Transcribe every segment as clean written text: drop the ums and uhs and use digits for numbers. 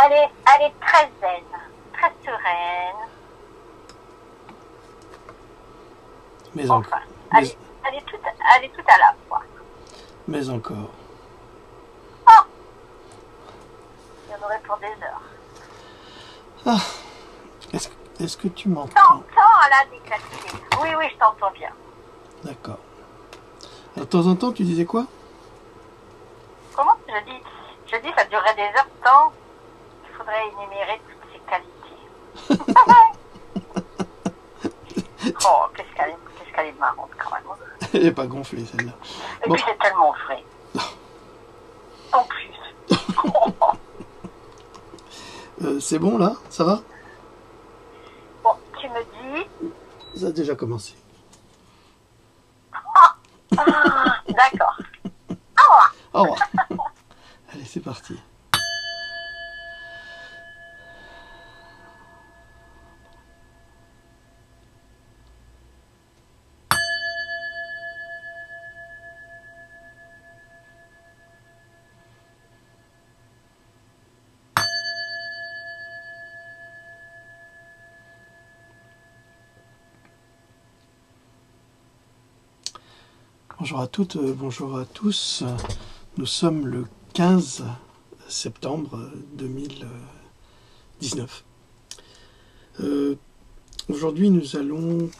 Elle est très zen, très sereine. Mais Enfin, encore. elle est tout à la fois. Mais encore. Oh, il y en aurait pour des heures. Ah, est-ce que tu m'entends? T'entends à la déclassée. Oui, je t'entends bien. D'accord. De temps en temps, tu disais quoi? Comment je dis, ça durerait des heures tant. Il faudrait énumérer toutes ses qualités. Oh, qu'est-ce qu'elle est marrante quand même. Elle n'est pas gonflée, celle-là. Et Bon. puis c'est tellement frais. En plus. C'est bon, là? Ça va? Bon, tu me dis... Ça a déjà commencé. D'accord. Au revoir. Au revoir. Allez, c'est parti. Bonjour à toutes, bonjour à tous. Nous sommes le 15 septembre 2019. Aujourd'hui, nous allons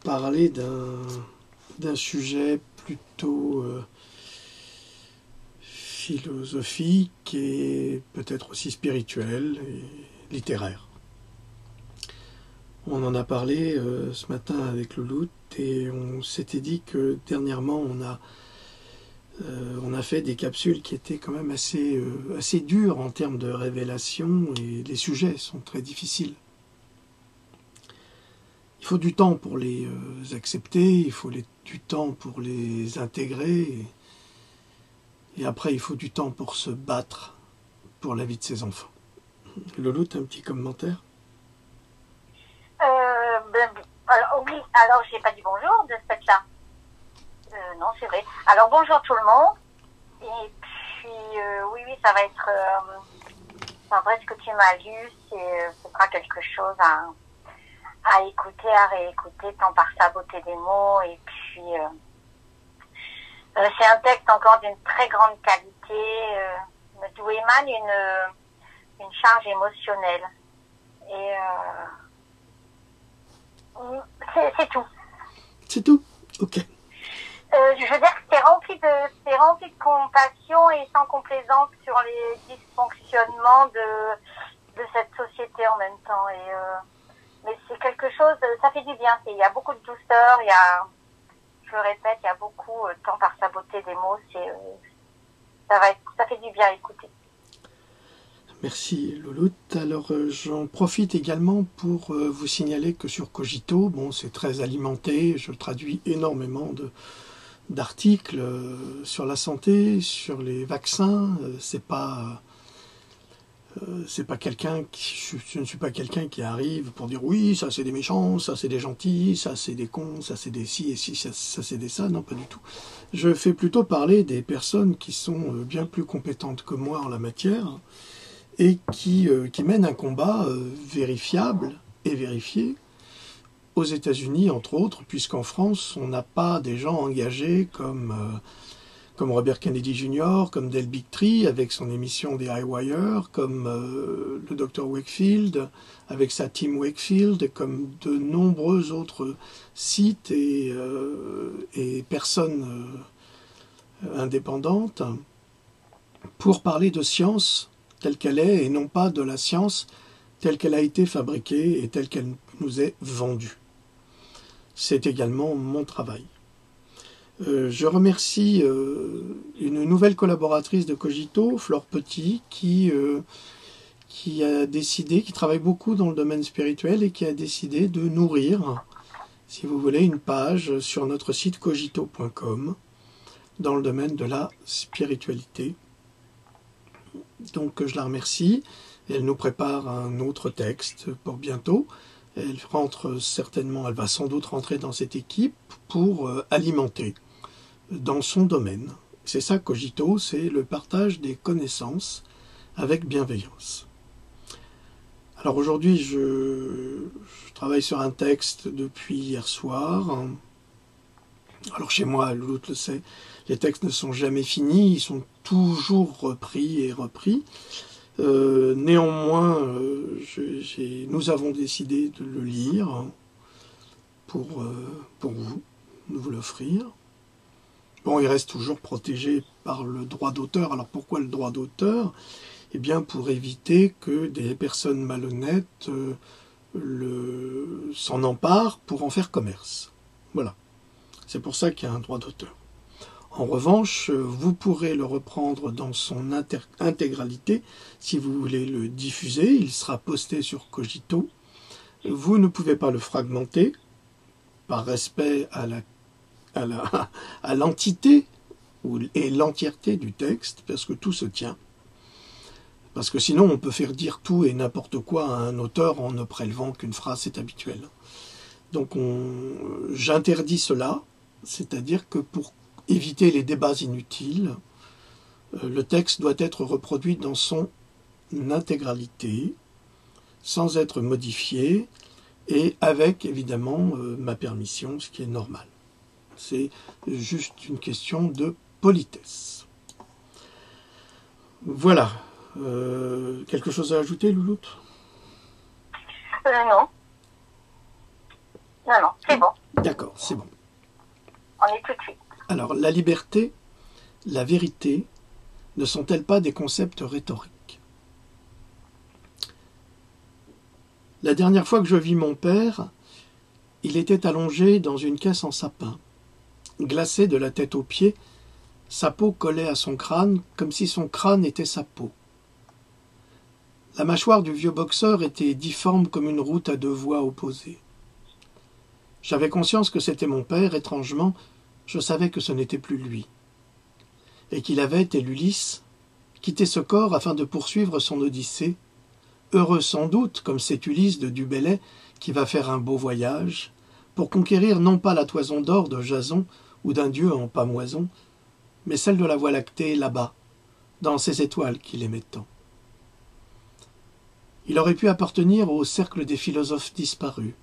parler d'un sujet plutôt philosophique et peut-être aussi spirituel et littéraire. On en a parlé ce matin avec Louloute et on s'était dit que dernièrement on a fait des capsules qui étaient quand même assez dures en termes de révélation et les sujets sont très difficiles. Il faut du temps pour les accepter, il faut du temps pour les intégrer et après il faut du temps pour se battre pour la vie de ses enfants. Louloute, un petit commentaire? Alors j'ai pas dit bonjour de ce fait-là. Non, c'est vrai. Alors bonjour tout le monde. Et puis oui, ça va être... en vrai, ce que tu m'as lu, ce sera quelque chose à écouter, à réécouter, tant par sa beauté des mots. Et puis c'est un texte encore d'une très grande qualité, d'où émane une charge émotionnelle. Et c'est tout. C'est tout? Ok. Je veux dire que c'est rempli de compassion et sans complaisance sur les dysfonctionnements de cette société en même temps. Mais c'est quelque chose, ça fait du bien. Il y a beaucoup de douceur, je le répète, il y a beaucoup, tant par sa beauté des mots, ça fait du bien à écouter. Merci Louloute. Alors j'en profite également pour vous signaler que sur Cogito, bon c'est très alimenté, je traduis énormément d'articles sur la santé, sur les vaccins. C'est pas quelqu'un je ne suis pas quelqu'un qui arrive pour dire oui ça c'est des méchants, ça c'est des gentils, ça c'est des cons, ça c'est des ci et ci, ça c'est des ça. Non, pas du tout. Je fais plutôt parler des personnes qui sont bien plus compétentes que moi en la matière et qui mènent un combat vérifiable et vérifié aux États-Unis, entre autres, puisqu'en France, on n'a pas des gens engagés comme Robert Kennedy Jr., comme Del Bigtree, avec son émission des Highwire, comme le Dr Wakefield, avec sa team Wakefield, comme de nombreux autres sites et personnes indépendantes, pour parler de science telle qu'elle est, et non pas de la science telle qu'elle a été fabriquée et telle qu'elle nous est vendue. C'est également mon travail. Je remercie une nouvelle collaboratrice de Cogito, Flore Petit, qui a décidé, qui travaille beaucoup dans le domaine spirituel et qui a décidé de nourrir, si vous voulez, une page sur notre site cogito.com dans le domaine de la spiritualité. Donc je la remercie. Elle nous prépare un autre texte pour bientôt. Elle va sans doute rentrer dans cette équipe pour alimenter dans son domaine. C'est ça Cogito, c'est le partage des connaissances avec bienveillance. Alors aujourd'hui, je travaille sur un texte depuis hier soir. Alors chez moi, Louloute le sait, les textes ne sont jamais finis, ils sont toujours repris et repris. Néanmoins, nous avons décidé de le lire pour vous, de vous l'offrir. Bon, il reste toujours protégé par le droit d'auteur. Alors pourquoi le droit d'auteur ? Eh bien pour éviter que des personnes malhonnêtes s'en emparent pour en faire commerce. Voilà. C'est pour ça qu'il y a un droit d'auteur. En revanche, vous pourrez le reprendre dans son intégralité si vous voulez le diffuser. Il sera posté sur Cogito. Vous ne pouvez pas le fragmenter par respect à l'entité et l'entièreté du texte, parce que tout se tient. Parce que sinon, on peut faire dire tout et n'importe quoi à un auteur en ne prélevant qu'une phrase, c'est habituel. Donc j'interdis cela, c'est-à-dire que pour éviter les débats inutiles, le texte doit être reproduit dans son intégralité, sans être modifié, et avec évidemment ma permission, ce qui est normal. C'est juste une question de politesse. Voilà. Quelque chose à ajouter, Louloute ? Non. Non, c'est bon. D'accord, c'est bon. On est tout de suite. Alors, la liberté, la vérité, ne sont-elles pas des concepts rhétoriques ? La dernière fois que je vis mon père, il était allongé dans une caisse en sapin. Glacé de la tête aux pieds, sa peau collait à son crâne comme si son crâne était sa peau. La mâchoire du vieux boxeur était difforme comme une route à deux voies opposées. J'avais conscience que c'était mon père, étrangement, je savais que ce n'était plus lui. Et qu'il avait, tel Ulysse, quitté ce corps afin de poursuivre son odyssée, heureux sans doute, comme cet Ulysse de Du Bellay qui va faire un beau voyage, pour conquérir non pas la toison d'or de Jason ou d'un dieu en pâmoison, mais celle de la Voie lactée là-bas, dans ces étoiles qu'il aimait tant. Il aurait pu appartenir au cercle des philosophes disparus.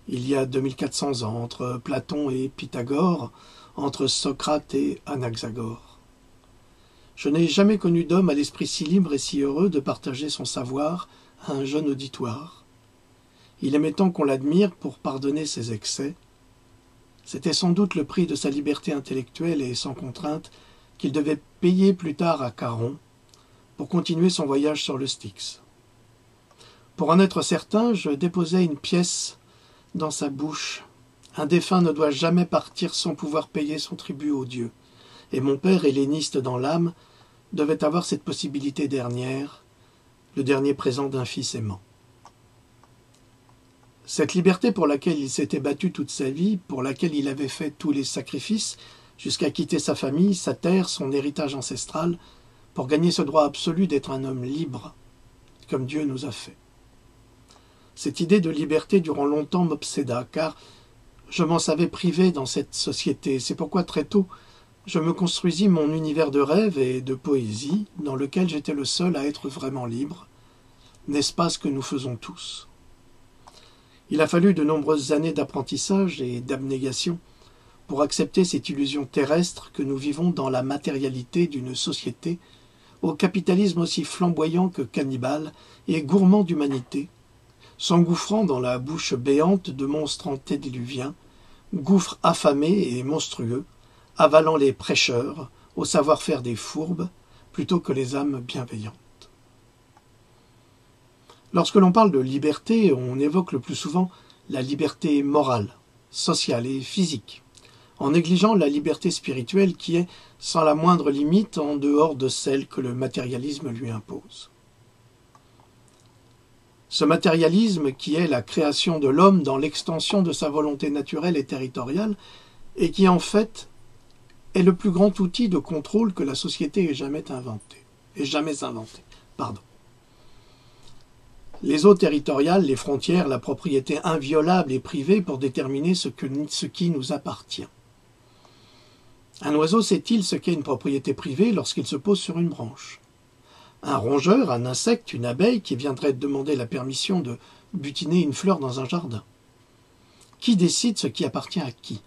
Il y a 2400 ans, entre Platon et Pythagore, entre Socrate et Anaxagore. Je n'ai jamais connu d'homme à l'esprit si libre et si heureux de partager son savoir à un jeune auditoire. Il aimait tant qu'on l'admire pour pardonner ses excès. C'était sans doute le prix de sa liberté intellectuelle et sans contrainte qu'il devait payer plus tard à Caron pour continuer son voyage sur le Styx. Pour en être certain, je déposai une pièce dans sa bouche. Un défunt ne doit jamais partir sans pouvoir payer son tribut aux dieux. Et mon père, helléniste dans l'âme, devait avoir cette possibilité dernière, le dernier présent d'un fils aimant. Cette liberté pour laquelle il s'était battu toute sa vie, pour laquelle il avait fait tous les sacrifices, jusqu'à quitter sa famille, sa terre, son héritage ancestral, pour gagner ce droit absolu d'être un homme libre, comme Dieu nous a fait. Cette idée de liberté durant longtemps m'obséda, car je m'en savais privé dans cette société. C'est pourquoi très tôt, je me construisis mon univers de rêve et de poésie, dans lequel j'étais le seul à être vraiment libre. N'est-ce pas ce que nous faisons tous ? Il a fallu de nombreuses années d'apprentissage et d'abnégation pour accepter cette illusion terrestre que nous vivons dans la matérialité d'une société au capitalisme aussi flamboyant que cannibale et gourmand d'humanité, s'engouffrant dans la bouche béante de monstres antédiluviens, gouffre affamé et monstrueux, avalant les prêcheurs au savoir-faire des fourbes plutôt que les âmes bienveillantes. Lorsque l'on parle de liberté, on évoque le plus souvent la liberté morale, sociale et physique, en négligeant la liberté spirituelle qui est, sans la moindre limite, en dehors de celle que le matérialisme lui impose. Ce matérialisme qui est la création de l'homme dans l'extension de sa volonté naturelle et territoriale, et qui en fait est le plus grand outil de contrôle que la société ait jamais inventé. Les eaux territoriales, les frontières, la propriété inviolable et privée pour déterminer ce qui nous appartient. Un oiseau sait-il ce qu'est une propriété privée lorsqu'il se pose sur une branche ? Un rongeur, un insecte, une abeille qui viendrait demander la permission de butiner une fleur dans un jardin. Qui décide ce qui appartient à qui?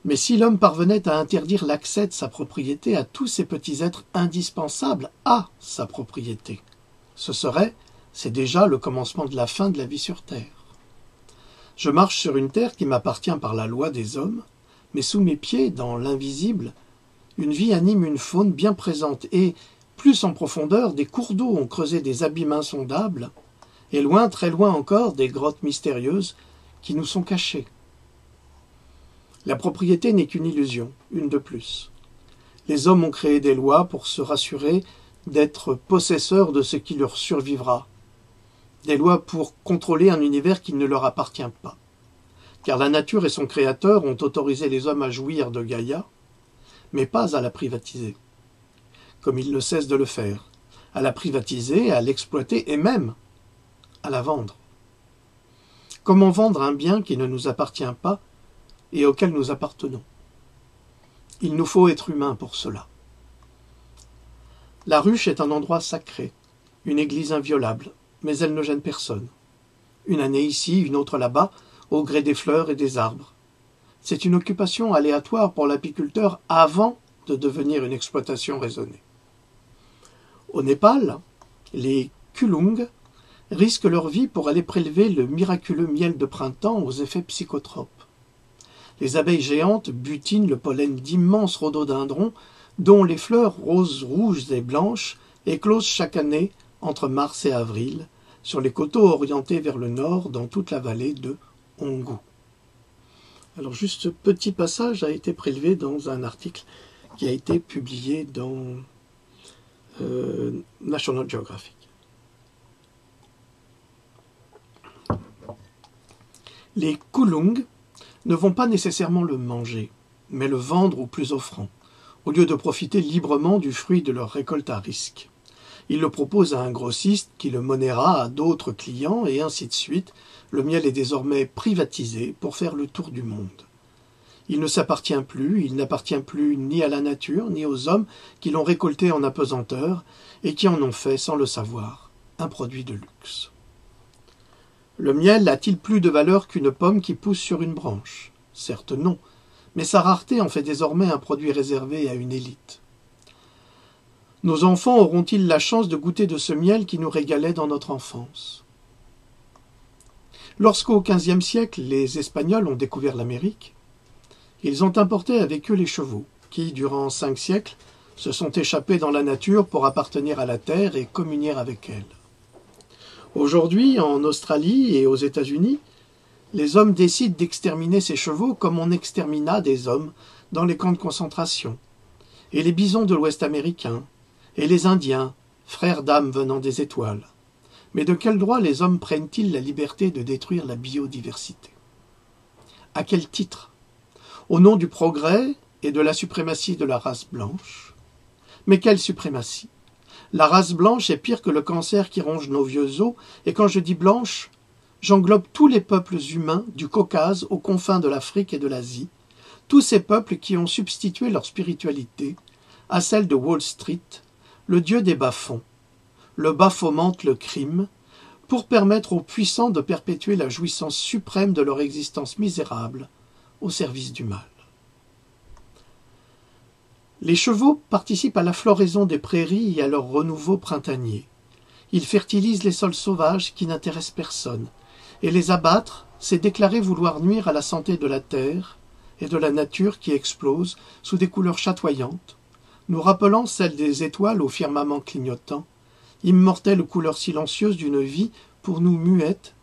Mais si l'homme parvenait à interdire l'accès de sa propriété à tous ces petits êtres indispensables à sa propriété, c'est déjà le commencement de la fin de la vie sur Terre. Je marche sur une terre qui m'appartient par la loi des hommes, mais sous mes pieds, dans l'invisible, une vie anime une faune bien présente et, plus en profondeur, des cours d'eau ont creusé des abîmes insondables, et loin, très loin encore, des grottes mystérieuses qui nous sont cachées. La propriété n'est qu'une illusion, une de plus. Les hommes ont créé des lois pour se rassurer d'être possesseurs de ce qui leur survivra. Des lois pour contrôler un univers qui ne leur appartient pas. Car la nature et son créateur ont autorisé les hommes à jouir de Gaïa, mais pas à la privatiser, comme ils ne cessent de le faire, à la privatiser, à l'exploiter et même à la vendre. Comment vendre un bien qui ne nous appartient pas et auquel nous appartenons? Il nous faut être humains pour cela. La ruche est un endroit sacré, une église inviolable, mais elle ne gêne personne. Une année ici, une autre là-bas, au gré des fleurs et des arbres. C'est une occupation aléatoire pour l'apiculteur avant de devenir une exploitation raisonnée. Au Népal, les Kulung risquent leur vie pour aller prélever le miraculeux miel de printemps aux effets psychotropes. Les abeilles géantes butinent le pollen d'immenses rhododendrons dont les fleurs roses, rouges et blanches éclosent chaque année entre mars et avril sur les coteaux orientés vers le nord dans toute la vallée de Hongu. Alors juste ce petit passage a été prélevé dans un article qui a été publié dans National Geographic. Les Kulung ne vont pas nécessairement le manger, mais le vendre au plus offrant, au lieu de profiter librement du fruit de leur récolte à risque. Ils le proposent à un grossiste qui le monnaiera à d'autres clients, et ainsi de suite. Le miel est désormais privatisé pour faire le tour du monde. Il ne s'appartient plus, il n'appartient plus ni à la nature, ni aux hommes qui l'ont récolté en apesanteur et qui en ont fait, sans le savoir, un produit de luxe. Le miel a-t-il plus de valeur qu'une pomme qui pousse sur une branche? Certes non, mais sa rareté en fait désormais un produit réservé à une élite. Nos enfants auront-ils la chance de goûter de ce miel qui nous régalait dans notre enfance? Lorsqu'au XVe siècle, les Espagnols ont découvert l'Amérique, ils ont importé avec eux les chevaux, qui, durant 5 siècles, se sont échappés dans la nature pour appartenir à la terre et communier avec elle. Aujourd'hui, en Australie et aux États-Unis, les hommes décident d'exterminer ces chevaux comme on extermina des hommes dans les camps de concentration, et les bisons de l'Ouest américain, et les Indiens, frères d'âmes venant des étoiles. Mais de quel droit les hommes prennent-ils la liberté de détruire la biodiversité? À quel titre? Au nom du progrès et de la suprématie de la race blanche? Mais quelle suprématie? La race blanche est pire que le cancer qui ronge nos vieux os, et quand je dis blanche, j'englobe tous les peuples humains du Caucase aux confins de l'Afrique et de l'Asie, tous ces peuples qui ont substitué leur spiritualité à celle de Wall Street, le dieu des bas-fonds. Le bas fomente le crime pour permettre aux puissants de perpétuer la jouissance suprême de leur existence misérable au service du mal. Les chevaux participent à la floraison des prairies et à leur renouveau printanier. Ils fertilisent les sols sauvages qui n'intéressent personne, et les abattre, c'est déclarer vouloir nuire à la santé de la terre et de la nature qui explose sous des couleurs chatoyantes, nous rappelant celles des étoiles au firmament clignotant, immortelles couleurs silencieuses d'une vie pour nous muette,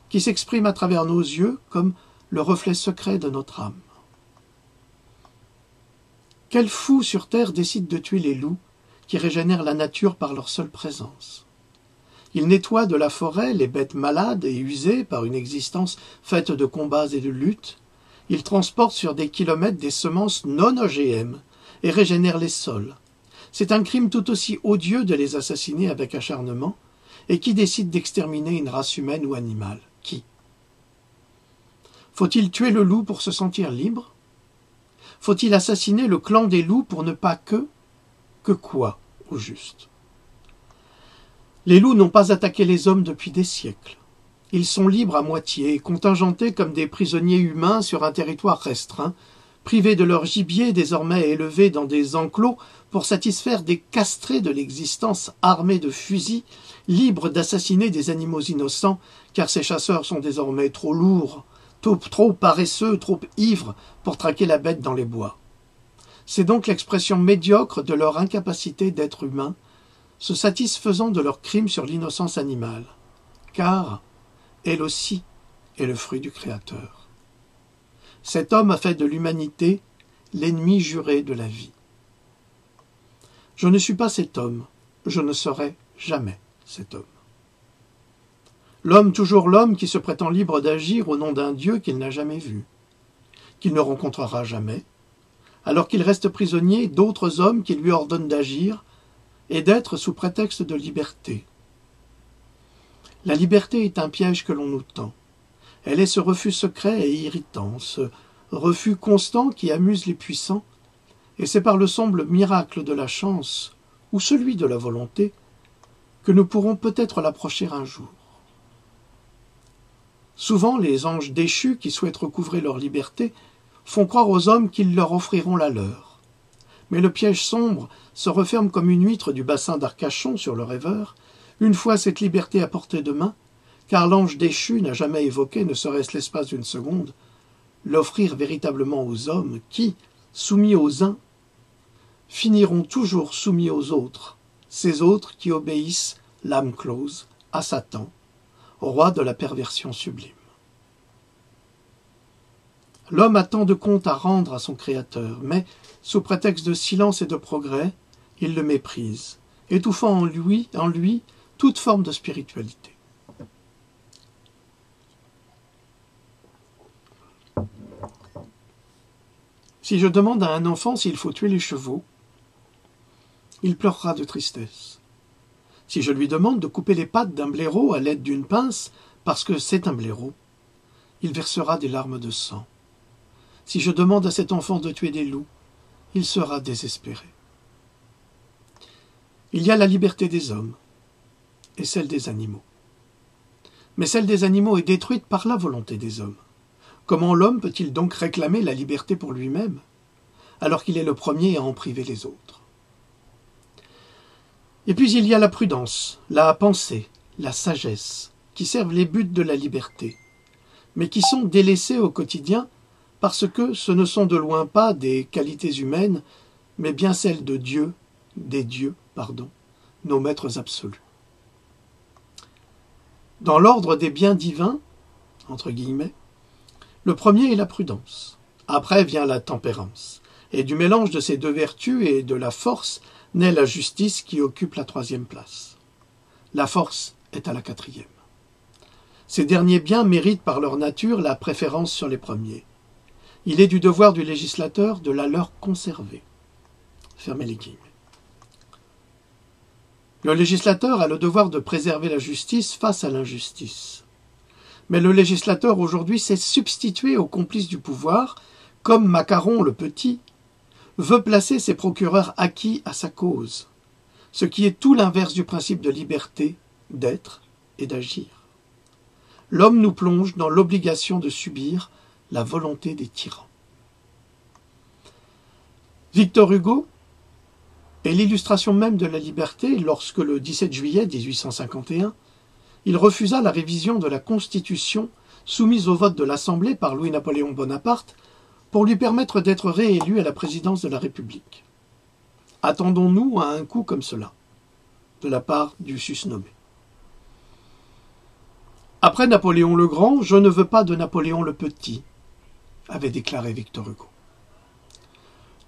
qui s'exprime à travers nos yeux comme le reflet secret de notre âme. Quel fou sur terre décide de tuer les loups qui régénèrent la nature par leur seule présence? Ils nettoient de la forêt les bêtes malades et usées par une existence faite de combats et de luttes. Ils transportent sur des kilomètres des semences non OGM et régénèrent les sols. C'est un crime tout aussi odieux de les assassiner avec acharnement. Et qui décide d'exterminer une race humaine ou animale? Qui? Faut-il tuer le loup pour se sentir libre? Faut-il assassiner le clan des loups pour ne pas que quoi, au juste? Les loups n'ont pas attaqué les hommes depuis des siècles. Ils sont libres à moitié, contingentés comme des prisonniers humains sur un territoire restreint, privés de leur gibier désormais élevé dans des enclos pour satisfaire des castrés de l'existence armés de fusils, libres d'assassiner des animaux innocents, car ces chasseurs sont désormais trop lourds, trop paresseux, trop ivres pour traquer la bête dans les bois. C'est donc l'expression médiocre de leur incapacité d'être humains, se satisfaisant de leurs crimes sur l'innocence animale, car elle aussi est le fruit du Créateur. Cet homme a fait de l'humanité l'ennemi juré de la vie. Je ne suis pas cet homme, je ne serai jamais cet homme. L'homme, toujours l'homme, qui se prétend libre d'agir au nom d'un Dieu qu'il n'a jamais vu, qu'il ne rencontrera jamais, alors qu'il reste prisonnier d'autres hommes qui lui ordonnent d'agir et d'être sous prétexte de liberté. La liberté est un piège que l'on nous tend. Elle est ce refus secret et irritant, ce refus constant qui amuse les puissants, et c'est par le sombre miracle de la chance, ou celui de la volonté, que nous pourrons peut-être l'approcher un jour. Souvent, les anges déchus qui souhaitent recouvrer leur liberté font croire aux hommes qu'ils leur offriront la leur. Mais le piège sombre se referme comme une huître du bassin d'Arcachon sur le rêveur, une fois cette liberté à portée de main, car l'ange déchu n'a jamais évoqué, ne serait-ce l'espace d'une seconde, l'offrir véritablement aux hommes qui, soumis aux uns, finiront toujours soumis aux autres, ces autres qui obéissent, l'âme close, à Satan, roi de la perversion sublime. L'homme a tant de comptes à rendre à son Créateur, mais, sous prétexte de silence et de progrès, il le méprise, étouffant en lui toute forme de spiritualité. Si je demande à un enfant s'il faut tuer les chevaux, il pleurera de tristesse. Si je lui demande de couper les pattes d'un blaireau à l'aide d'une pince, parce que c'est un blaireau, il versera des larmes de sang. Si je demande à cet enfant de tuer des loups, il sera désespéré. Il y a la liberté des hommes et celle des animaux. Mais celle des animaux est détruite par la volonté des hommes. Comment l'homme peut-il donc réclamer la liberté pour lui-même, alors qu'il est le premier à en priver les autres? Et puis il y a la prudence, la pensée, la sagesse, qui servent les buts de la liberté, mais qui sont délaissés au quotidien parce que ce ne sont de loin pas des qualités humaines, mais bien celles de Dieu, des dieux, nos maîtres absolus. Dans l'ordre des biens divins, entre guillemets, le premier est la prudence. Après vient la tempérance. Et du mélange de ces deux vertus et de la force naît la justice qui occupe la troisième place. La force est à la quatrième. Ces derniers biens méritent par leur nature la préférence sur les premiers. Il est du devoir du législateur de la leur conserver. Fermez les guillemets. Le législateur a le devoir de préserver la justice face à l'injustice. Mais le législateur aujourd'hui s'est substitué aux complices du pouvoir, comme Macaron le Petit veut placer ses procureurs acquis à sa cause, ce qui est tout l'inverse du principe de liberté, d'être et d'agir. L'homme nous plonge dans l'obligation de subir la volonté des tyrans. Victor Hugo est l'illustration même de la liberté lorsque, le 17 juillet 1851, il refusa la révision de la Constitution soumise au vote de l'Assemblée par Louis-Napoléon Bonaparte pour lui permettre d'être réélu à la présidence de la République. Attendons-nous à un coup comme cela, de la part du susnommé. Après Napoléon le Grand, je ne veux pas de Napoléon le Petit, avait déclaré Victor Hugo.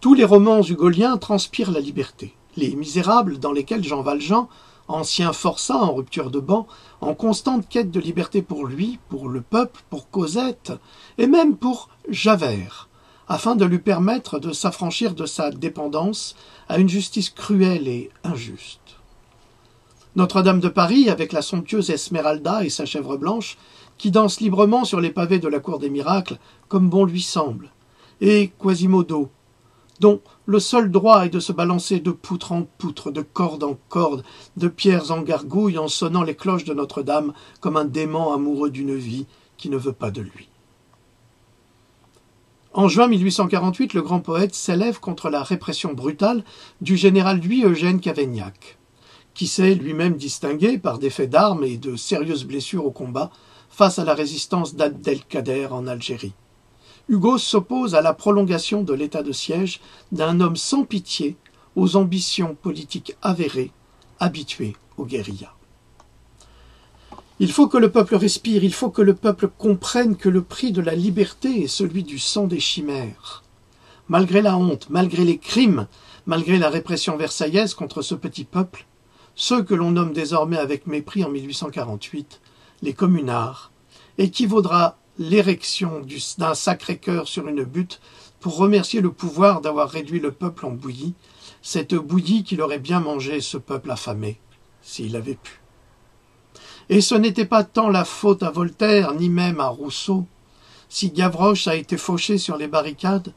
Tous les romans hugoliens transpirent la liberté. Les Misérables, dans lesquels Jean Valjean, ancien forçat en rupture de ban, en constante quête de liberté pour lui, pour le peuple, pour Cosette, et même pour Javert, afin de lui permettre de s'affranchir de sa dépendance à une justice cruelle et injuste. Notre-Dame de Paris, avec la somptueuse Esmeralda et sa chèvre blanche, qui danse librement sur les pavés de la cour des miracles, comme bon lui semble, et Quasimodo, dont le seul droit est de se balancer de poutre en poutre, de corde en corde, de pierres en gargouilles, en sonnant les cloches de Notre-Dame comme un dément amoureux d'une vie qui ne veut pas de lui. En juin 1848, le grand poète s'élève contre la répression brutale du général Louis-Eugène Cavaignac, qui s'est lui-même distingué par des faits d'armes et de sérieuses blessures au combat face à la résistance d'Abdelkader en Algérie. Hugo s'oppose à la prolongation de l'état de siège d'un homme sans pitié aux ambitions politiques avérées, habitué aux guérillas. Il faut que le peuple respire, il faut que le peuple comprenne que le prix de la liberté est celui du sang des chimères. Malgré la honte, malgré les crimes, malgré la répression versaillaise contre ce petit peuple, ceux que l'on nomme désormais avec mépris en 1848, les communards, équivaudra l'érection d'un Sacré-Cœur sur une butte pour remercier le pouvoir d'avoir réduit le peuple en bouillie, cette bouillie qu'il aurait bien mangé ce peuple affamé, s'il avait pu. Et ce n'était pas tant la faute à Voltaire, ni même à Rousseau, si Gavroche a été fauché sur les barricades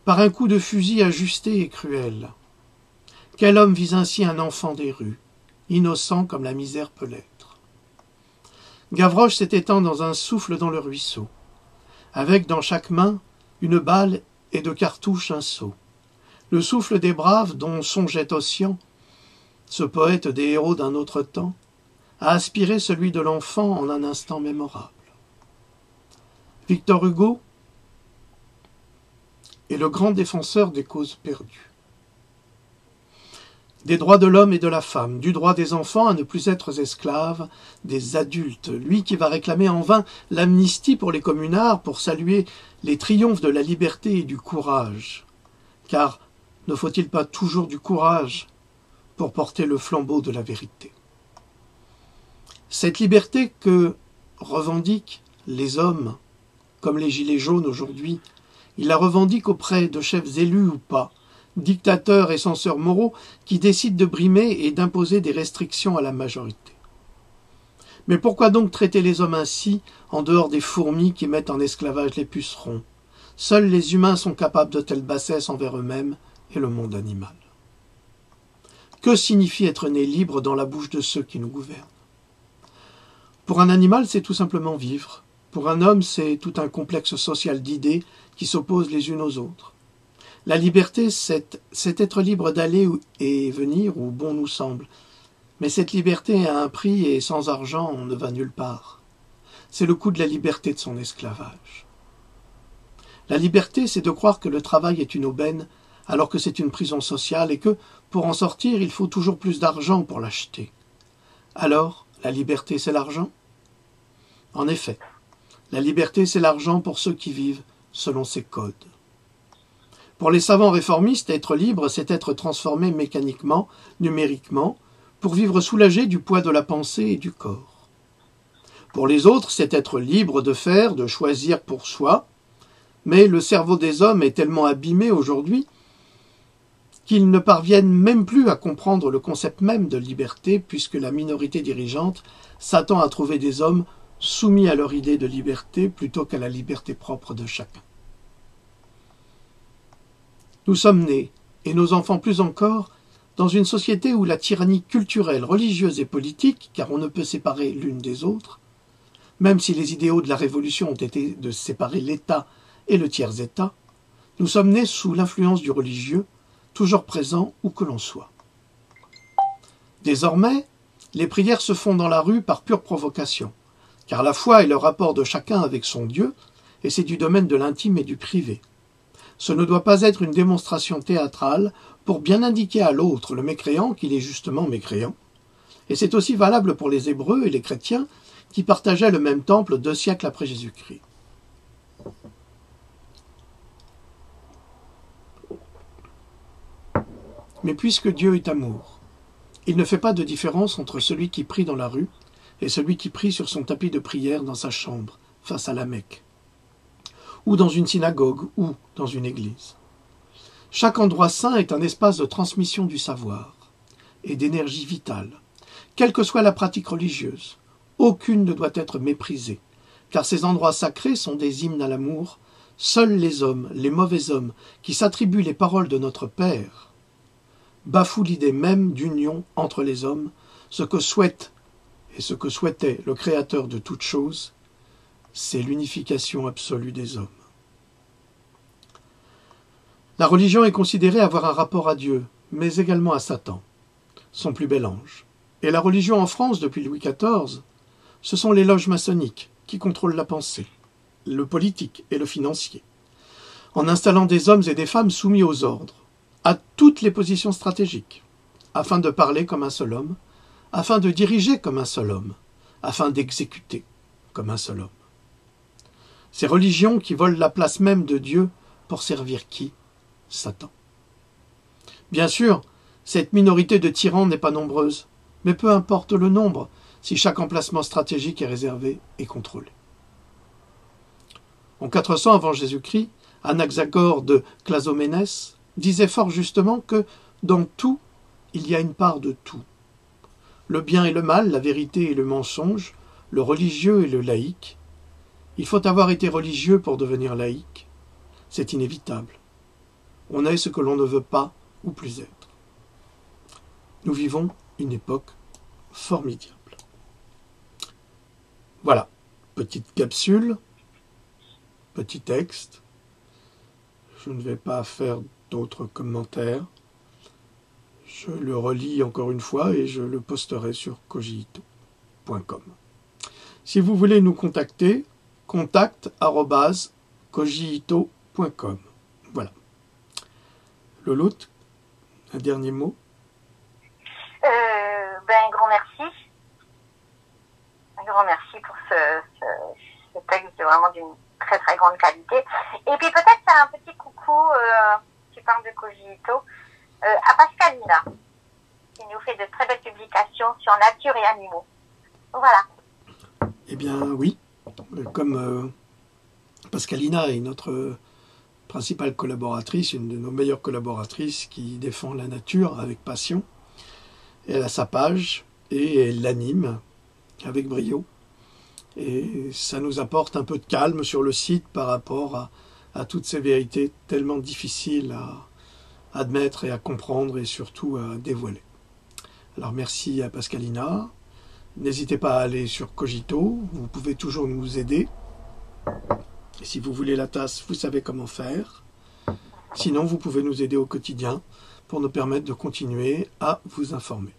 par un coup de fusil ajusté et cruel. Quel homme vise ainsi un enfant des rues, innocent comme la misère peut l'être? Gavroche s'est éteint dans un souffle dans le ruisseau, avec dans chaque main une balle et de cartouches un seau. Le souffle des braves dont songeait Ossian, ce poète des héros d'un autre temps, a aspiré celui de l'enfant en un instant mémorable. Victor Hugo est le grand défenseur des causes perdues. Des droits de l'homme et de la femme, du droit des enfants à ne plus être esclaves des adultes, lui qui va réclamer en vain l'amnistie pour les communards pour saluer les triomphes de la liberté et du courage. Car ne faut-il pas toujours du courage pour porter le flambeau de la vérité? Cette liberté que revendiquent les hommes, comme les gilets jaunes aujourd'hui, ils la revendiquent auprès de chefs élus ou pas, dictateurs et censeurs moraux qui décident de brimer et d'imposer des restrictions à la majorité. Mais pourquoi donc traiter les hommes ainsi, en dehors des fourmis qui mettent en esclavage les pucerons? Seuls les humains sont capables de telles bassesses envers eux-mêmes et le monde animal. Que signifie être né libre dans la bouche de ceux qui nous gouvernent? Pour un animal, c'est tout simplement vivre. Pour un homme, c'est tout un complexe social d'idées qui s'opposent les unes aux autres. La liberté, c'est être libre d'aller et venir où bon nous semble. Mais cette liberté a un prix et sans argent, on ne va nulle part. C'est le coût de la liberté de son esclavage. La liberté, c'est de croire que le travail est une aubaine, alors que c'est une prison sociale et que, pour en sortir, il faut toujours plus d'argent pour l'acheter. Alors, la liberté, c'est l'argent? En effet, la liberté, c'est l'argent pour ceux qui vivent selon ses codes. Pour les savants réformistes, être libre, c'est être transformé mécaniquement, numériquement, pour vivre soulagé du poids de la pensée et du corps. Pour les autres, c'est être libre de faire, de choisir pour soi, mais le cerveau des hommes est tellement abîmé aujourd'hui qu'ils ne parviennent même plus à comprendre le concept même de liberté, puisque la minorité dirigeante s'attend à trouver des hommes soumis à leur idée de liberté plutôt qu'à la liberté propre de chacun. Nous sommes nés, et nos enfants plus encore, dans une société où la tyrannie culturelle, religieuse et politique, car on ne peut séparer l'une des autres, même si les idéaux de la Révolution ont été de séparer l'État et le tiers-État, nous sommes nés sous l'influence du religieux, toujours présent où que l'on soit. Désormais, les prières se font dans la rue par pure provocation, car la foi est le rapport de chacun avec son Dieu, et c'est du domaine de l'intime et du privé. Ce ne doit pas être une démonstration théâtrale pour bien indiquer à l'autre, le mécréant, qu'il est justement mécréant. Et c'est aussi valable pour les Hébreux et les chrétiens qui partageaient le même temple 2 siècles après Jésus-Christ. Mais puisque Dieu est amour, il ne fait pas de différence entre celui qui prie dans la rue et celui qui prie sur son tapis de prière dans sa chambre, face à la Mecque, ou dans une synagogue, ou dans une église. Chaque endroit saint est un espace de transmission du savoir et d'énergie vitale. Quelle que soit la pratique religieuse, aucune ne doit être méprisée, car ces endroits sacrés sont des hymnes à l'amour, Seuls les hommes, les mauvais hommes, qui s'attribuent les paroles de notre Père, bafouent l'idée même d'union entre les hommes, ce que souhaite et ce que souhaitait le Créateur de toutes choses, c'est l'unification absolue des hommes. La religion est considérée avoir un rapport à Dieu, mais également à Satan, son plus bel ange. Et la religion en France, depuis Louis XIV, ce sont les loges maçonniques qui contrôlent la pensée, le politique et le financier, en installant des hommes et des femmes soumis aux ordres, à toutes les positions stratégiques, afin de parler comme un seul homme, afin de diriger comme un seul homme, afin d'exécuter comme un seul homme. Ces religions qui volent la place même de Dieu pour servir qui ? Satan. Bien sûr, cette minorité de tyrans n'est pas nombreuse, mais peu importe le nombre, si chaque emplacement stratégique est réservé et contrôlé. En 400 avant Jésus-Christ, Anaxagore de Clazoménès disait fort justement que dans tout, il y a une part de tout. Le bien et le mal, la vérité et le mensonge, le religieux et le laïque. Il faut avoir été religieux pour devenir laïque. C'est inévitable. On est ce que l'on ne veut pas ou plus être. Nous vivons une époque formidable. Voilà, petite capsule, petit texte. Je ne vais pas faire d'autres commentaires. Je le relis encore une fois et je le posterai sur cogito.com. Si vous voulez nous contacter, contact@cogito.com. Voilà. Loloute, un dernier mot? Grand merci. Un grand merci pour ce texte vraiment d'une très très grande qualité. Et puis peut-être faire un petit coucou, tu parles de Cogito, à Pascalina, qui nous fait de très belles publications sur nature et animaux. Voilà. Eh bien oui, comme Pascalina est notre principale collaboratrice, une de nos meilleures collaboratrices qui défend la nature avec passion, elle a sa page et elle l'anime avec brio. Et ça nous apporte un peu de calme sur le site par rapport à toutes ces vérités tellement difficiles à admettre et à comprendre et surtout à dévoiler. Alors merci à Pascalina. N'hésitez pas à aller sur Cogito, vous pouvez toujours nous aider. Et si vous voulez la tasse, vous savez comment faire. Sinon, vous pouvez nous aider au quotidien pour nous permettre de continuer à vous informer.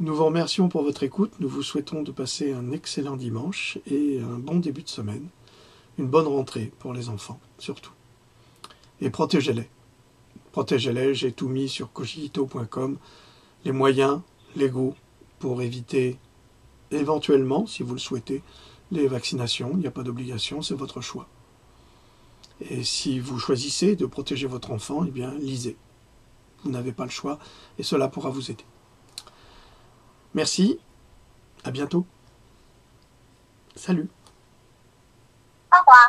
Nous vous remercions pour votre écoute. Nous vous souhaitons de passer un excellent dimanche et un bon début de semaine. Une bonne rentrée pour les enfants, surtout. Et protégez-les. Protégez-les, j'ai tout mis sur cogito.com. Les moyens légaux pour éviter, éventuellement, si vous le souhaitez, les vaccinations. Il n'y a pas d'obligation, c'est votre choix. Et si vous choisissez de protéger votre enfant, eh bien, lisez. Vous n'avez pas le choix et cela pourra vous aider. Merci, à bientôt. Salut. Au revoir.